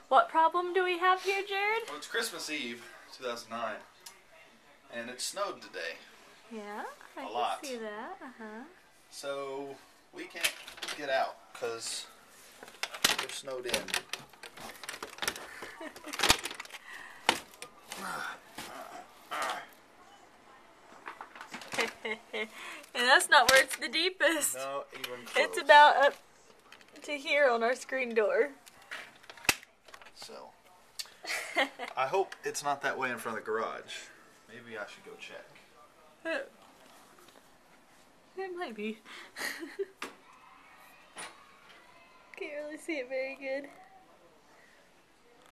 What problem do we have here, Jared? Well, it's Christmas Eve, 2009, and it snowed today. Yeah, I A lot. can see that. Uh-huh. So we can't get out because we're snowed in. And that's not where it's the deepest. No, even close. It's about up to here on our screen door. So, I hope it's not that way in front of the garage. Maybe I should go check. It might be. Can't really see it very good.